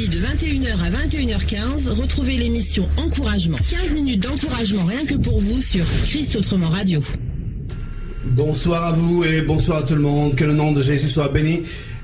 samedi de 21h à 21h15, retrouvez l'émission Encouragement. 15 minutes d'encouragement rien que pour vous sur Christ Autrement Radio. Bonsoir à vous et bonsoir à tout le monde. Que le nom de Jésus soit béni,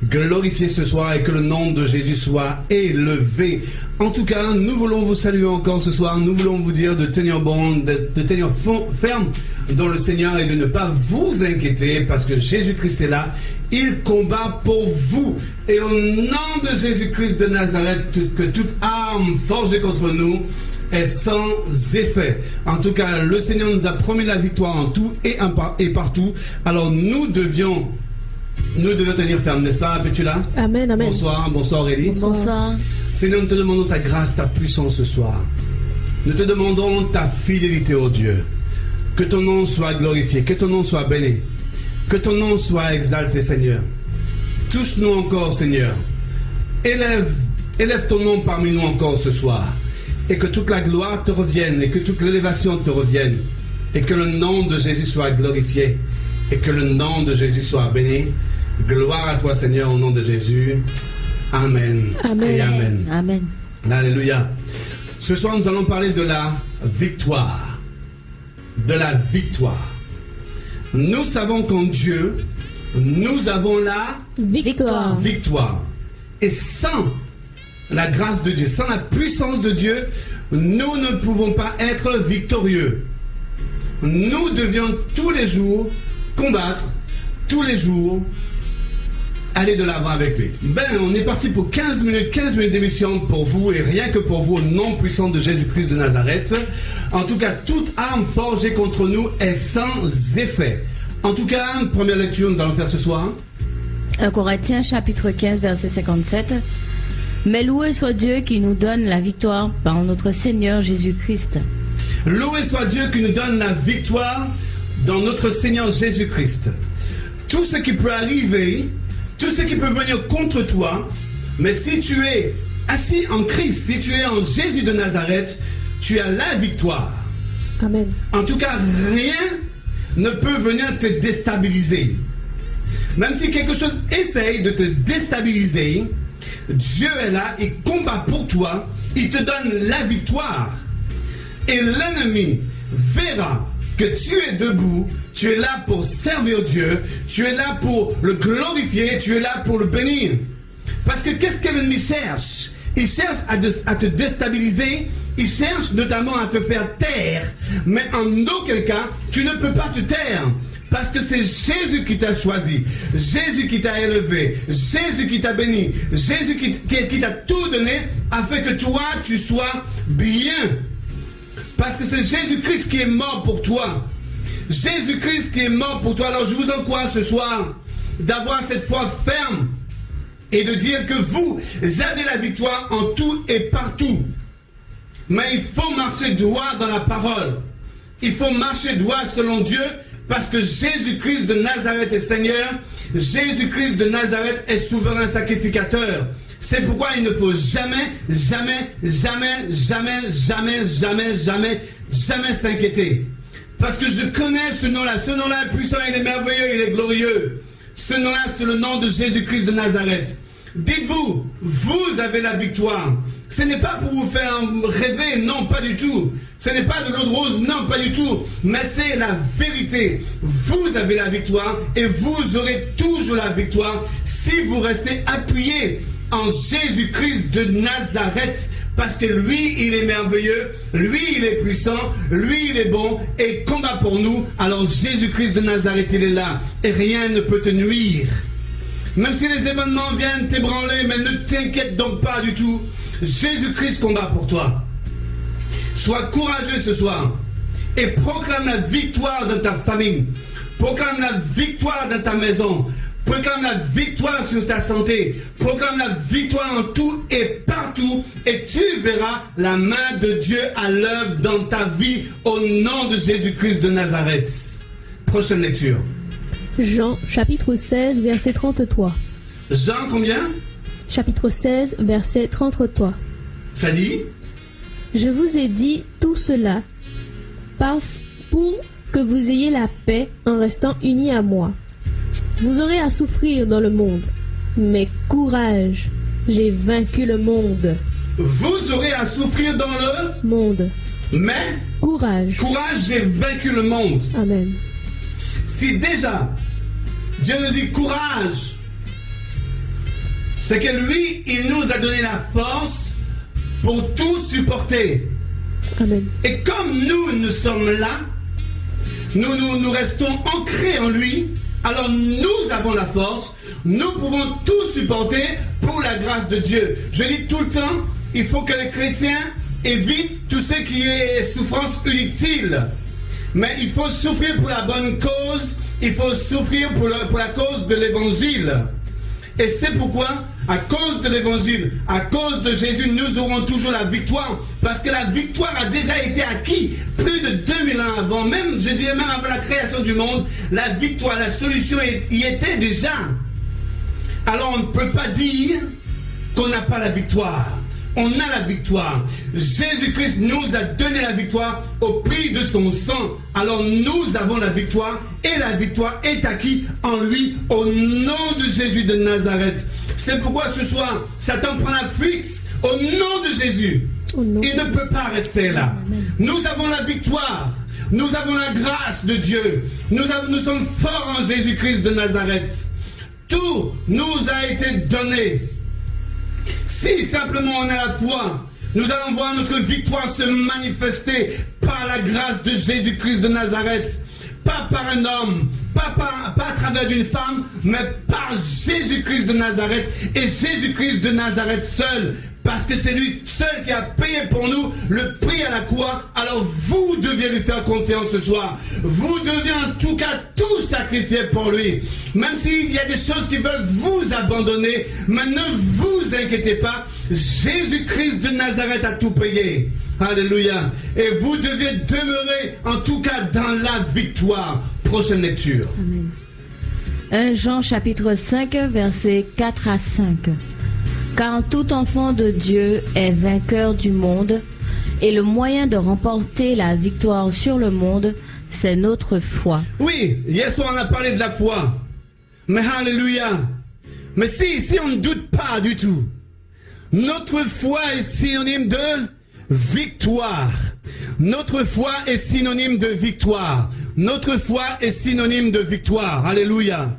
glorifié ce soir et que le nom de Jésus soit élevé. En tout cas, nous voulons vous saluer encore ce soir. Nous voulons vous dire de tenir bon, de tenir ferme dans le Seigneur et de ne pas vous inquiéter parce que Jésus-Christ est là. Il combat pour vous. Et au nom de Jésus-Christ de Nazareth, que toute arme forgée contre nous est sans effet. En tout cas, le Seigneur nous a promis la victoire en tout et partout. Alors nous devions tenir ferme, n'est-ce pas, Pétula? Amen, amen. Bonsoir Aurélie. Bonsoir. Seigneur, nous te demandons ta grâce, ta puissance ce soir. Nous te demandons ta fidélité, ô Dieu. Que ton nom soit glorifié, que ton nom soit béni, que ton nom soit exalté, Seigneur. Touche-nous encore, Seigneur. Élève ton nom parmi nous encore ce soir. Et que toute la gloire te revienne, et que toute l'élévation te revienne, et que le nom de Jésus soit glorifié, et que le nom de Jésus soit béni. Gloire à toi, Seigneur, au nom de Jésus. Amen. Amen. Et amen. Amen. Alléluia. Ce soir, nous allons parler de la victoire. De la victoire. Nous savons qu'en Dieu, nous avons la victoire. Et sans la grâce de Dieu, sans la puissance de Dieu, nous ne pouvons pas être victorieux. Nous devions tous les jours combattre, tous les jours aller de l'avant avec lui. On est parti pour 15 minutes d'émission pour vous et rien que pour vous au nom puissant de Jésus-Christ de Nazareth. En tout cas, toute arme forgée contre nous est sans effet. En tout cas, première lecture, nous allons faire ce soir. 1 Corinthiens chapitre 15 verset 57. Mais loué soit Dieu qui nous donne la victoire par notre Seigneur Jésus-Christ. Loué soit Dieu qui nous donne la victoire dans notre Seigneur Jésus-Christ. Tout ce qui peut arriver, tout ce qui peut venir contre toi, mais si tu es assis en Christ, si tu es en Jésus de Nazareth, tu as la victoire. Amen. En tout cas, rien ne peut venir te déstabiliser. Même si quelque chose essaye de te déstabiliser, Dieu est là, il combat pour toi, il te donne la victoire. Et l'ennemi verra que tu es debout, tu es là pour servir Dieu, tu es là pour le glorifier, tu es là pour le bénir. Parce que qu'est-ce que l'ennemi cherche? Il cherche à te déstabiliser, il cherche notamment à te faire taire. Mais en aucun cas, tu ne peux pas te taire. Parce que c'est Jésus qui t'a choisi, Jésus qui t'a élevé, Jésus qui t'a béni, Jésus qui t'a tout donné afin que toi, tu sois bien. Parce que c'est Jésus-Christ qui est mort pour toi. Jésus-Christ qui est mort pour toi. Alors je vous encourage ce soir d'avoir cette foi ferme et de dire que vous avez la victoire en tout et partout. Mais il faut marcher droit dans la parole. Il faut marcher droit selon Dieu. Parce que Jésus-Christ de Nazareth est Seigneur, Jésus-Christ de Nazareth est souverain sacrificateur. C'est pourquoi il ne faut jamais s'inquiéter. Parce que je connais ce nom-là est puissant, il est merveilleux, il est glorieux. Ce nom-là, c'est le nom de Jésus-Christ de Nazareth. Dites-vous, vous avez la victoire. Ce n'est pas pour vous faire rêver, non, pas du tout. Ce n'est pas de l'eau de rose, non, pas du tout. Mais c'est la vérité. Vous avez la victoire et vous aurez toujours la victoire si vous restez appuyé en Jésus-Christ de Nazareth. Parce que lui, il est merveilleux, lui, il est puissant, lui, il est bon et combat pour nous. Alors Jésus-Christ de Nazareth, il est là et rien ne peut te nuire. Même si les événements viennent t'ébranler, mais ne t'inquiète donc pas du tout. Jésus-Christ combat pour toi. Sois courageux ce soir et proclame la victoire dans ta famille. Proclame la victoire dans ta maison. Proclame la victoire sur ta santé. Proclame la victoire en tout et partout. Et tu verras la main de Dieu à l'œuvre dans ta vie au nom de Jésus-Christ de Nazareth. Prochaine lecture. Jean, chapitre 16, verset 33. Jean combien? Chapitre 16, verset 33. Ça dit? Je vous ai dit tout cela pour que vous ayez la paix en restant unis à moi. Vous aurez à souffrir dans le monde, mais courage, j'ai vaincu le monde. Vous aurez à souffrir dans le Monde. mais Courage. courage, j'ai vaincu le monde. Amen. Si déjà Dieu nous dit courage, c'est que lui, il nous a donné la force pour tout supporter. Amen. Et comme nous sommes là, nous restons ancrés en lui, alors nous avons la force, nous pouvons tout supporter pour la grâce de Dieu. Je dis tout le temps, il faut que les chrétiens évitent tout ce qui est souffrance inutile. Mais il faut souffrir pour la bonne cause, il faut souffrir pour la cause de l'évangile. Et c'est pourquoi, à cause de l'évangile, à cause de Jésus, nous aurons toujours la victoire. Parce que la victoire a déjà été acquise plus de 2000 ans avant. Même, je dirais même avant la création du monde, la victoire, la solution y était déjà. Alors on ne peut pas dire qu'on n'a pas la victoire. On a la victoire. Jésus-Christ nous a donné la victoire au prix de son sang. Alors nous avons la victoire et la victoire est acquise en lui au nom de Jésus de Nazareth. C'est pourquoi ce soir, Satan prend la fuite au nom de Jésus. Oh non. Il ne peut pas rester là. Nous avons la victoire. Nous avons la grâce de Dieu. Nous sommes forts en Jésus-Christ de Nazareth. Tout nous a été donné. Si simplement on a la foi, nous allons voir notre victoire se manifester par la grâce de Jésus-Christ de Nazareth. Pas par un homme, pas à travers d'une femme, mais par Jésus-Christ de Nazareth. Et Jésus-Christ de Nazareth seul. Parce que c'est lui seul qui a payé pour nous le prix à la croix. Alors vous deviez lui faire confiance ce soir. Vous deviez en tout cas tout sacrifier pour lui. Même s'il y a des choses qui veulent vous abandonner, mais ne vous inquiétez pas. Jésus-Christ de Nazareth a tout payé. Alléluia. Et vous devez demeurer en tout cas dans la victoire. Prochaine lecture. Amen. 1 Jean chapitre 5 versets 4 à 5. Car tout enfant de Dieu est vainqueur du monde, et le moyen de remporter la victoire sur le monde, c'est notre foi. Oui, hier soir on a parlé de la foi. Mais alléluia. Mais si on ne doute pas du tout, notre foi est synonyme de victoire. Notre foi est synonyme de victoire. Notre foi est synonyme de victoire. Alléluia.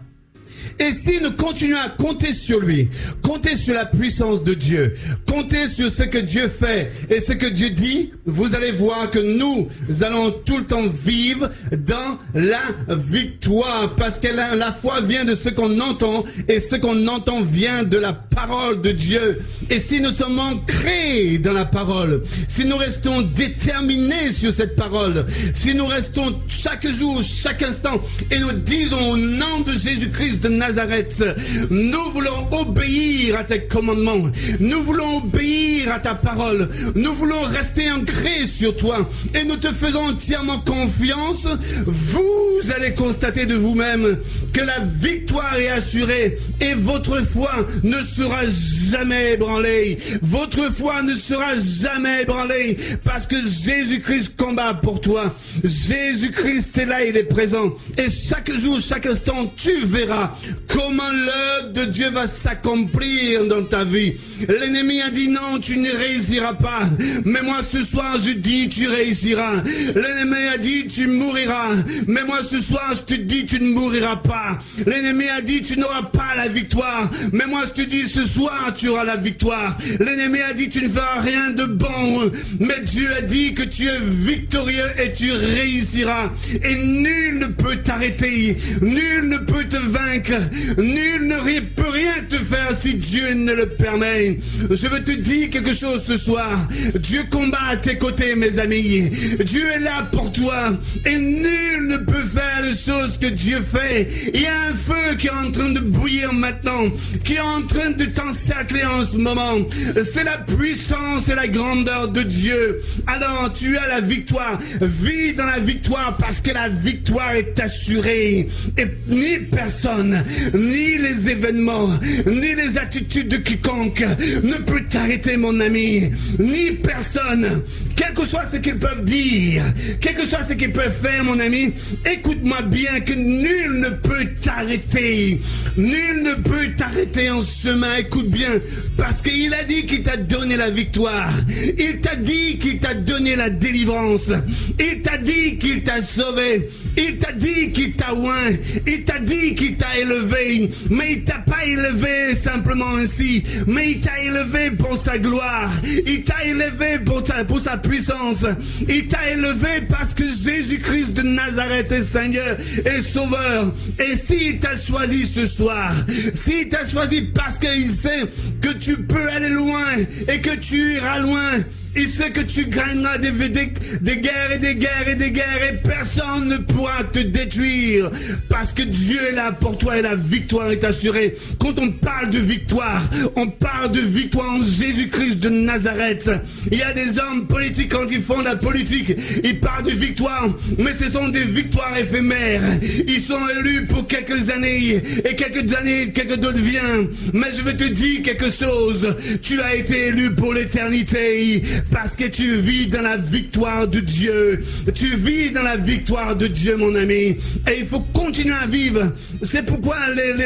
Et si nous continuons à compter sur lui, compter sur la puissance de Dieu, compter sur ce que Dieu fait et ce que Dieu dit, vous allez voir que nous allons tout le temps vivre dans la victoire. Parce que la foi vient de ce qu'on entend et ce qu'on entend vient de la parole de Dieu. Et si nous sommes ancrés dans la parole, si nous restons déterminés sur cette parole, si nous restons chaque jour, chaque instant et nous disons au nom de Jésus-Christ de Nazareth, nous voulons obéir à tes commandements, nous voulons obéir à ta parole, nous voulons rester ancrés sur toi et nous te faisons entièrement confiance, vous allez constater de vous-même que la victoire est assurée et votre foi ne sera jamais ébranlée, votre foi ne sera jamais ébranlée parce que Jésus-Christ combat pour toi, Jésus-Christ est là, il est présent et chaque jour, chaque instant, tu verras comment l'œuvre de Dieu va s'accomplir dans ta vie. L'ennemi a dit non, tu ne réussiras pas. Mais moi ce soir je dis tu réussiras. L'ennemi a dit tu mouriras. Mais moi ce soir je te dis tu ne mouriras pas. L'ennemi a dit tu n'auras pas la victoire. Mais moi je te dis ce soir tu auras la victoire. L'ennemi a dit tu ne feras rien de bon. Mais Dieu a dit que tu es victorieux et tu réussiras. Et nul ne peut t'arrêter. Nul ne peut te vaincre. Nul ne peut rien te faire si Dieu ne le permet. Je veux te dire quelque chose ce soir. Dieu combat à tes côtés, mes amis. Dieu est là pour toi. Et nul ne peut faire les choses que Dieu fait. Il y a un feu qui est en train de bouillir maintenant, qui est en train de t'encercler en ce moment. C'est la puissance et la grandeur de Dieu. Alors tu as la victoire. Vis dans la victoire parce que la victoire est assurée. Et ni personne, ni les événements, ni les attitudes de quiconque ne peut t'arrêter, mon ami. Ni personne quel que soit ce qu'ils peuvent dire, quel que soit ce qu'ils peuvent faire, mon ami, écoute-moi bien, que nul ne peut t'arrêter. Nul ne peut t'arrêter en chemin, écoute bien, parce qu'il a dit qu'il t'a donné la victoire. Il t'a dit qu'il t'a donné la délivrance. Il t'a dit qu'il t'a sauvé. Il t'a dit qu'il t'a oint. Il t'a dit qu'il t'a élevé. Mais il t'a pas élevé simplement ainsi, mais il t'a élevé pour sa gloire. Il t'a élevé pour sa puissance. Il t'a élevé parce que Jésus-Christ de Nazareth est Seigneur et Sauveur. Et s'il t'a choisi ce soir, s'il t'a choisi parce qu'il sait que tu peux aller loin et que tu iras loin, il sait que tu gagneras des guerres et des guerres et des guerres et personne ne pourra te détruire parce que Dieu est là pour toi et la victoire est assurée. Quand on parle de victoire, on parle de victoire en Jésus-Christ de Nazareth. Il y a des hommes politiques quand ils font la politique, ils parlent de victoire, mais ce sont des victoires éphémères. Ils sont élus pour quelques années et quelques d'autres viennent. Mais je vais te dire quelque chose, tu as été élu pour l'éternité. Parce que tu vis dans la victoire de Dieu. Tu vis dans la victoire de Dieu, mon ami. Et il faut continuer à vivre. C'est pourquoi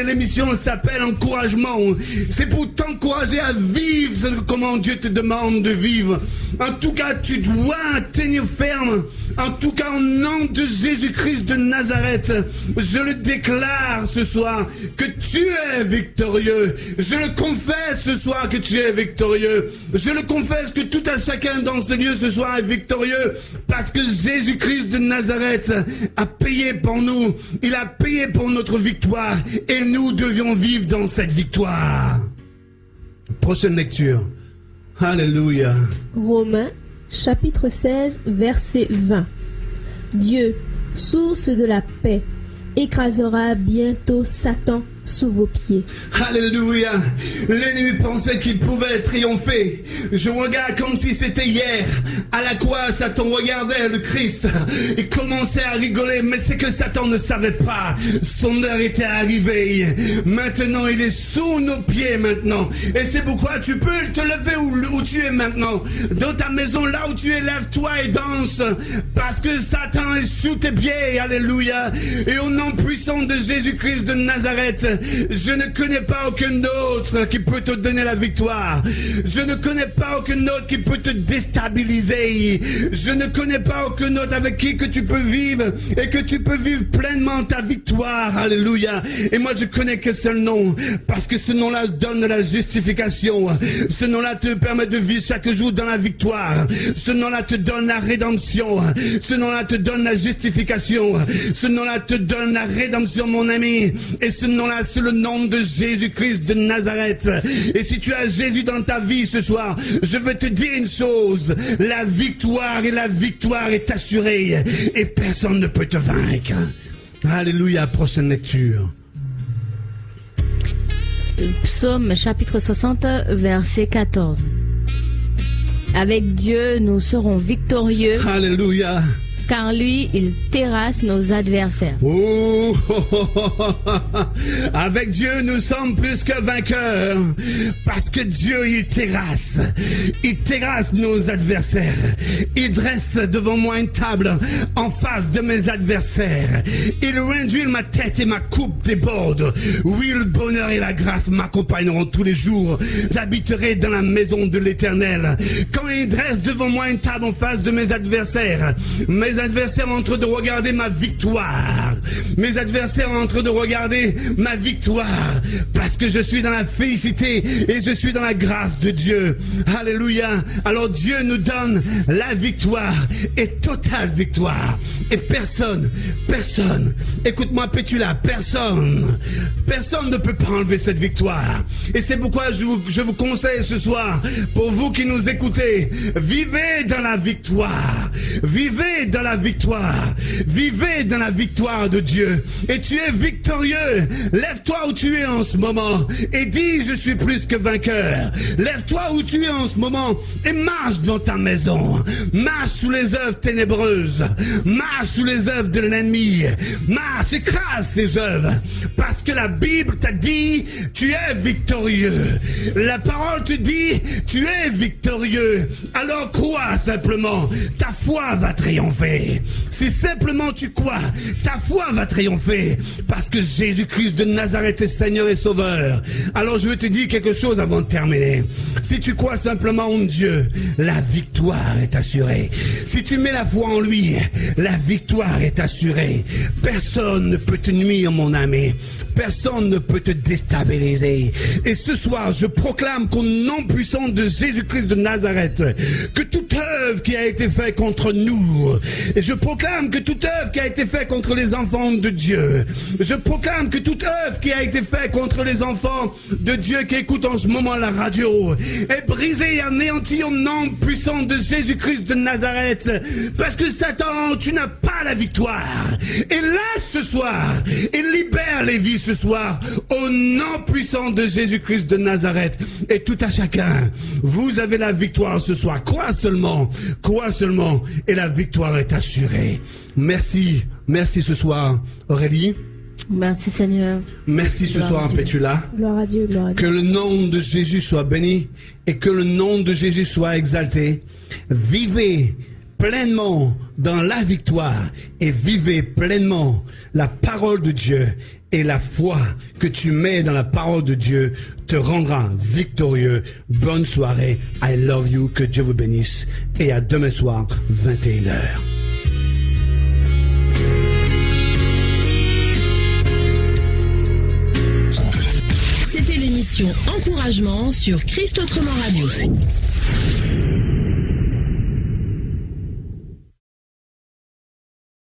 l'émission s'appelle Encouragement. C'est pour t'encourager à vivre comment Dieu te demande de vivre. En tout cas, tu dois tenir ferme. En tout cas, au nom de Jésus-Christ de Nazareth, je le déclare ce soir que tu es victorieux. Je le confesse ce soir que tu es victorieux. Je le confesse que tout à chacun dans ce lieu ce soir est victorieux parce que Jésus-Christ de Nazareth a payé pour nous. Il a payé pour notre victoire et nous devions vivre dans cette victoire. Prochaine lecture. Alléluia. Romains, chapitre 16, verset 20. Dieu, source de la paix, écrasera bientôt Satan sous vos pieds. Alléluia. L'ennemi pensait qu'il pouvait triompher. Je regarde comme si c'était hier. À la croix, Satan regardait le Christ. Il commençait à rigoler. Mais c'est que Satan ne savait pas. Son heure était arrivée. Maintenant, il est sous nos pieds maintenant. Et c'est pourquoi tu peux te lever où tu es maintenant. Dans ta maison, là où tu es, lève-toi et danse. Parce que Satan est sous tes pieds. Alléluia. Et au nom puissant de Jésus-Christ de Nazareth, je ne connais pas aucun autre qui peut te donner la victoire. Je ne connais pas aucun autre qui peut te déstabiliser. Je ne connais pas aucun autre avec qui que tu peux vivre et que tu peux vivre pleinement ta victoire. Alléluia. Et moi je connais qu'un seul nom, parce que ce nom-là donne la justification. Ce nom-là te permet de vivre chaque jour dans la victoire. Ce nom-là te donne la rédemption. Ce nom-là te donne la justification. Ce nom-là te donne la rédemption, mon ami. Et ce nom-là, c'est le nom de Jésus-Christ de Nazareth. Et si tu as Jésus dans ta vie ce soir, je veux te dire une chose, la victoire est assurée et personne ne peut te vaincre. Alléluia. Prochaine lecture. Psaume chapitre 60, verset 14. Avec Dieu, nous serons victorieux. Alléluia. Car lui, il terrasse nos adversaires. Oh, avec Dieu, nous sommes plus que vainqueurs. Parce que Dieu, il terrasse. Il terrasse nos adversaires. Il dresse devant moi une table en face de mes adversaires. Il réduit ma tête et ma coupe déborde. Oui, le bonheur et la grâce m'accompagneront tous les jours. J'habiterai dans la maison de l'Éternel. Quand il dresse devant moi une table en face de mes adversaires sont en train de regarder ma victoire. Mes adversaires sont en train de regarder ma victoire. Parce que je suis dans la félicité et je suis dans la grâce de Dieu. Alléluia. Alors Dieu nous donne la victoire et totale victoire. Et personne, écoute-moi Pétula, personne ne peut pas enlever cette victoire. Et c'est pourquoi je vous conseille ce soir, pour vous qui nous écoutez, vivez dans la victoire. Vivez dans la victoire. Vivez dans la victoire de Dieu. victorieux. Et tu es victorieux. Lève-toi où tu es en ce moment et dis, je suis plus que vainqueur. Lève-toi où tu es en ce moment et marche dans ta maison. Marche sous les œuvres ténébreuses. Marche sous les œuvres de l'ennemi. Marche, écrase ces œuvres. Parce que la Bible t'a dit, tu es victorieux. La parole te dit, tu es victorieux. Alors crois simplement. Ta foi va triompher. Si simplement tu crois, ta foi va triompher. Parce que Jésus-Christ de Nazareth est Seigneur et Sauveur. Alors je veux te dire quelque chose avant de terminer. Si tu crois simplement en Dieu, la victoire est assurée. Si tu mets la foi en lui, la victoire est assurée. Personne ne peut te nuire, mon ami. Personne ne peut te déstabiliser. Et ce soir, je proclame qu'au nom puissant de Jésus-Christ de Nazareth, que toute œuvre qui a été faite contre nous, et je proclame que toute œuvre qui a été faite contre les enfants de Dieu, je proclame que toute œuvre qui a été faite contre les enfants de Dieu qui écoutent en ce moment la radio, est brisée et anéantie au nom puissant de Jésus-Christ de Nazareth. Parce que Satan, tu n'as pas la victoire. Et là, ce soir, et libère les vies ce soir, au nom puissant de Jésus-Christ de Nazareth. Et tout à chacun, vous avez la victoire ce soir. Crois seulement, et la victoire est assurée. Merci ce soir, Aurélie. Merci Seigneur. Merci ce soir, Pétula. Gloire à Dieu, gloire à Dieu. Que le nom de Jésus soit béni et que le nom de Jésus soit exalté. Vivez pleinement dans la victoire et vivez pleinement la parole de Dieu. Et la foi que tu mets dans la parole de Dieu te rendra victorieux. Bonne soirée. I love you. Que Dieu vous bénisse. Et à demain soir, 21h. C'était l'émission Encouragement sur Christ Autrement Radio.